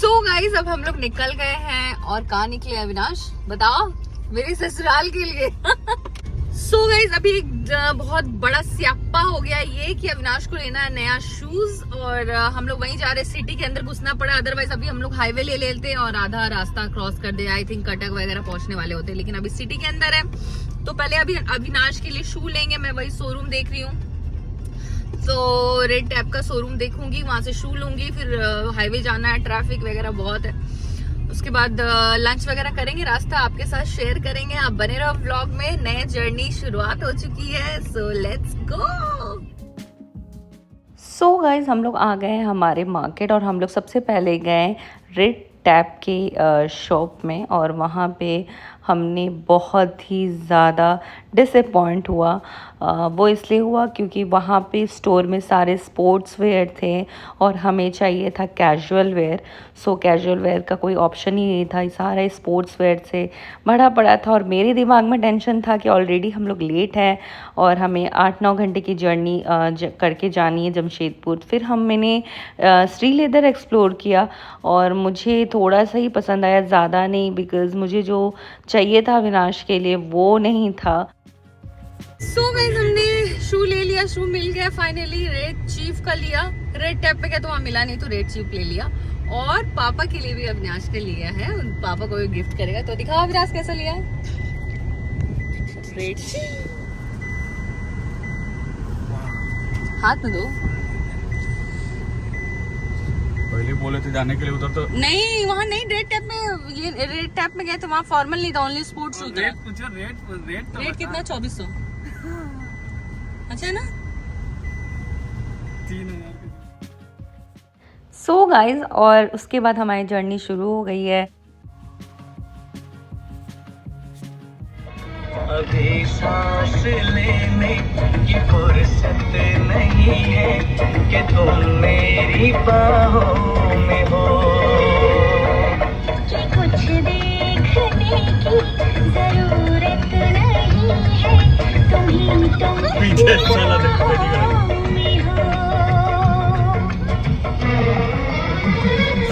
So guys अब हम लोग निकल गए हैं। और कहाँ निकले अविनाश बताओ? मेरे ससुराल के लिए। सो गाइस अभी एक बहुत बड़ा स्यापा हो गया ये कि अविनाश को लेना है नया शूज और हम लोग वहीं जा रहे हैं। सिटी के अंदर घुसना पड़ा, अदरवाइज अभी हम लोग हाईवे ले लेते हैं और आधा रास्ता क्रॉस कर दे। आई थिंक कटक वगैरह पहुंचने वाले होते, लेकिन अभी सिटी के अंदर है तो पहले अभी अविनाश के लिए शू लेंगे। मैं वही शोरूम देख रही हूँ, तो रेड टैप का शोरूम देखूंगी, वहां से शू लूंगी। फिर हाईवे जाना है, ट्रैफिक वगैरह बहुत है। उसके बाद लंच वगैरह करेंगे, रास्ता आपके साथ शेयर करेंगे। आप बने रहो व्लॉग में। नए जर्नी शुरुआत हो चुकी है, so let's go. So guys हम लोग आ गए हैं हमारे मार्केट और हम लोग सबसे पहले गए रेड टैप के शॉप में और वहाँ पे हमने बहुत ही ज़्यादा डिसअपॉइंट हुआ। वो इसलिए हुआ क्योंकि वहाँ पे स्टोर में सारे स्पोर्ट्स वेयर थे और हमें चाहिए था कैजुअल वेयर। सो कैजुअल वेयर का कोई ऑप्शन ही नहीं था, सारा स्पोर्ट्स वेयर से भरा पड़ा था। और मेरे दिमाग में टेंशन था कि ऑलरेडी हम लोग लेट हैं और हमें 8-9 घंटे की जर्नी करके जानी है जमशेदपुर। फिर मैंने श्री लेदर एक्सप्लोर किया और मुझे थोड़ा सा ही पसंद आया, ज़्यादा नहीं, बिकॉज़ मुझे जो चाहिए था विनाश के लिए वो नहीं था। सो गाइस हमने शू ले लिया, शू मिल गया फाइनली। रेड चीफ का लिया, रेड टैप पे गया तो वहाँ मिला नहीं तो रेड चीफ ले लिया। और पापा के लिए भी अविनाश के लिया है, पापा को भी गिफ्ट करेगा। तो दिखाओ अविनाश कैसा लिया है। रेड चीफ, हाथ में दो। पहले बोले थे जाने के लिए उधर तो नहीं, वहाँ नहीं, रेड टैप में। ये रेड टैप में गए तो वहाँ फॉर्मल नहीं था, ओनली स्पोर्ट्स शूज था। रेट कितना? 2400। अच्छा है ना? 3000। सो गाइज और उसके बाद हमारी जर्नी शुरू हो गई है। अभी सांस लेने की फुर्सत नहीं है कि तुम मेरी बाहों में हो, कि कुछ देखने की जरूरत नहीं है, तुम पीछे चला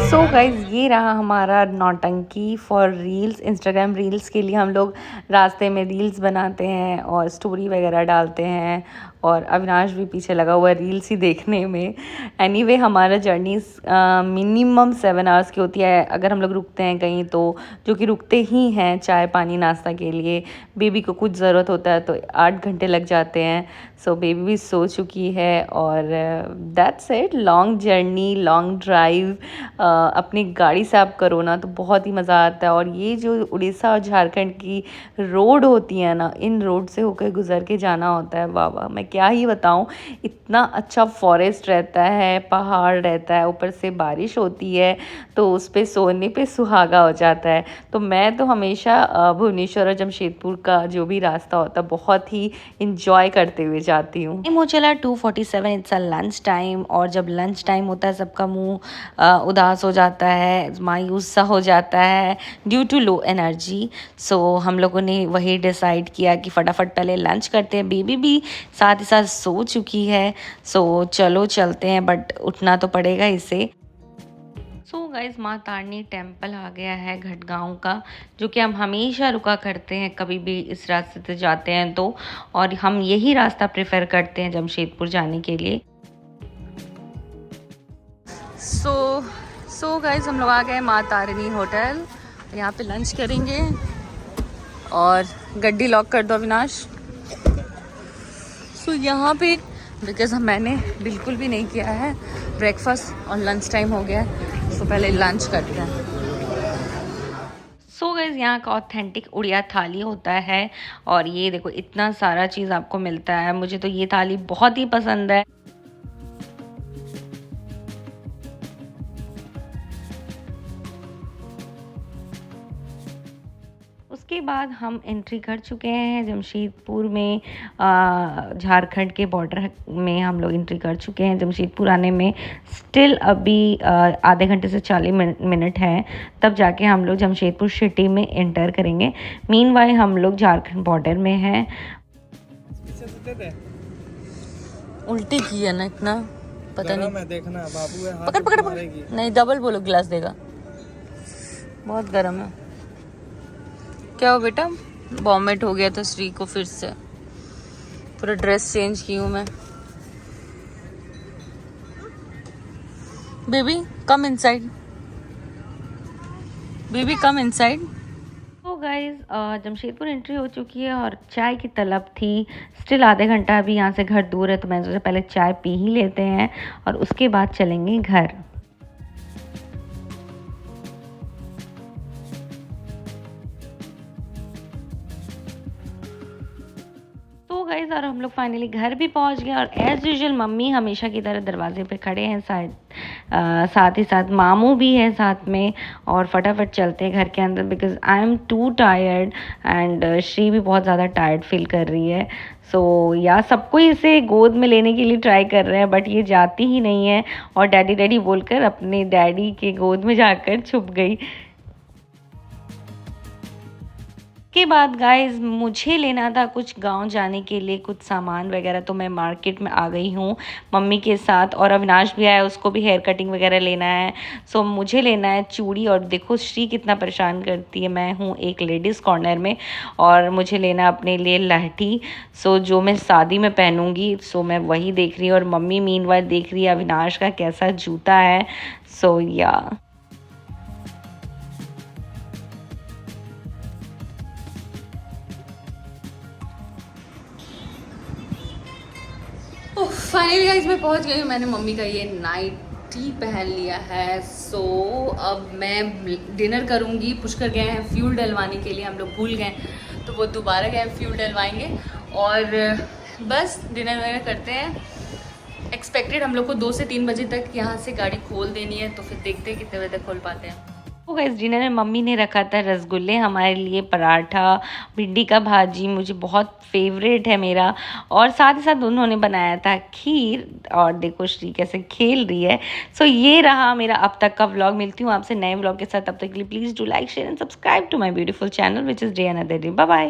सो गाइज ये रहा हमारा नौटंकी फॉर रील्स। इंस्टाग्राम रील्स के लिए हम लोग रास्ते में रील्स बनाते हैं और स्टोरी वगैरह डालते हैं और अविनाश भी पीछे लगा हुआ है रील्स ही देखने में। एनीवे हमारा जर्नी मिनिमम 7 आवर्स की होती है अगर हम लोग रुकते हैं कहीं तो, जो कि रुकते ही हैं चाय पानी नाश्ता के लिए। बेबी को कुछ ज़रूरत होता है तो 8 घंटे लग जाते हैं। सो बेबी भी सो चुकी है और that's it. Long journey, long drive. अपनी गाड़ी से आप करो ना तो बहुत ही मज़ा आता है। और ये जो उड़ीसा और झारखंड की रोड होती है ना, इन रोड से होकर गुजर के जाना होता है। वाह वाह, मैं क्या ही बताऊँ। इतना अच्छा फॉरेस्ट रहता है, पहाड़ रहता है, ऊपर से बारिश होती है तो उस पे सोने पे सुहागा हो जाता है। तो मैं तो हमेशा भुवनेश्वर और जमशेदपुर का जो भी रास्ता होता है बहुत ही इंजॉय करते हुए जाती हूँ। टाइम हो चला 2:47, इट्स अ लंच टाइम। और जब लंच टाइम होता है सबका मुँह उदास हो जाता है, मायूस सा हो जाता है ड्यू टू लो एनर्जी। सो हम लोगों ने वही डिसाइड किया कि फटाफट पहले लंच करते हैं। बेबी भी साथ ही साथ सो चुकी है, सो चलो चलते हैं, बट उठना तो पड़ेगा इसे। सो गाइज माँ तारनी टेम्पल आ गया है घटगांव का, जो कि हम हमेशा रुका करते हैं कभी भी इस रास्ते से जाते हैं तो। और हम यही रास्ता प्रेफर करते हैं जमशेदपुर जाने के लिए। सो गाइज हम लोग आ गए माँ तारिणी होटल। यहाँ पे लंच करेंगे और गड्डी लॉक कर दो अविनाश। सो यहाँ पे बिकॉज मैंने बिल्कुल भी नहीं किया है ब्रेकफास्ट और लंच टाइम हो गया है, तो पहले लंच करते हैं। सो गाइस यहाँ का ऑथेंटिक उड़िया थाली होता है और ये देखो इतना सारा चीज़ आपको मिलता है। मुझे तो ये थाली बहुत ही पसंद है। उसके बाद हम एंट्री कर चुके हैं जमशेदपुर में। झारखंड के बॉर्डर में हम लोग एंट्री कर चुके हैं। जमशेदपुर आने में स्टिल अभी आधे घंटे से 40 मिनट है, तब जाके हम लोग जमशेदपुर सिटी में एंटर करेंगे। मीनवाइल हम लोग झारखंड बॉर्डर में हैं। उल्टी की है ना, इतना पता नहीं। मैं देखना बाबू है, पकड़ पकड़ पकड़, नहीं डबल बोलो गिलास देगा। बहुत गर्म है। क्या हो बेटा? वॉमिट हो गया था श्री को फिर से। पूरा ड्रेस चेंज की हूँ मैं। Baby come inside, baby come inside. तो गाइज जमशेदपुर एंट्री हो चुकी है और चाय की तलब थी। स्टिल आधे घंटा अभी यहाँ से घर दूर है, तो मैंने सोचा पहले चाय पी ही लेते हैं और उसके बाद चलेंगे घर। तो गाइज और हम लोग फाइनली घर भी पहुँच गए और एज़ यूजुअल मम्मी हमेशा की तरह दरवाजे पे खड़े हैं, साथ ही साथ मामू भी है साथ में। और फटाफट चलते हैं घर के अंदर because I am to tired and Shri भी बहुत ज़्यादा टायर्ड फील कर रही है। या सबको इसे गोद में लेने के लिए ट्राई कर रहे हैं बट ये जाती ही नहीं है और डैडी डैडी बोलकर अपने डैडी के गोद में जाकर छुप गई। के बाद गाइस मुझे लेना था कुछ गांव जाने के लिए कुछ सामान वगैरह, तो मैं मार्केट में आ गई हूँ मम्मी के साथ। और अविनाश भी आया, उसको भी हेयर कटिंग वगैरह लेना है। मुझे लेना है चूड़ी। और देखो श्री कितना परेशान करती है। मैं हूँ एक लेडीज़ कॉर्नर में और मुझे लेना है अपने लिए लहठी, जो मैं शादी में पहनूंगी। मैं वही देख रही हूँ और मम्मी मीनवाइल देख रही है अविनाश का कैसा जूता है। या फाइनली गाइस मैं पहुंच गई हूँ। मैंने मम्मी का ये नाइटी पहन लिया है। अब मैं डिनर करूँगी। पुष्कर गए हैं फ्यूल डलवाने के लिए, हम लोग भूल गए तो वो दोबारा गए फ्यूल डलवाएंगे और बस डिनर वगैरह करते हैं। एक्सपेक्टेड हम लोग को 2 से 3 बजे तक यहाँ से गाड़ी खोल देनी है, तो फिर देखते हैं कितने बजे तक खोल पाते हैं। तो गाइस डिनर में मम्मी ने रखा था रसगुल्ले हमारे लिए, पराठा, भिंडी का भाजी मुझे बहुत फेवरेट है मेरा, और साथ ही साथ उन्होंने बनाया था खीर। और देखो श्री कैसे खेल रही है। ये रहा मेरा अब तक का व्लॉग। मिलती हूँ आपसे नए व्लॉग के साथ। तब तक के लिए please do like share and subscribe to my beautiful channel which is day another day. Bye bye.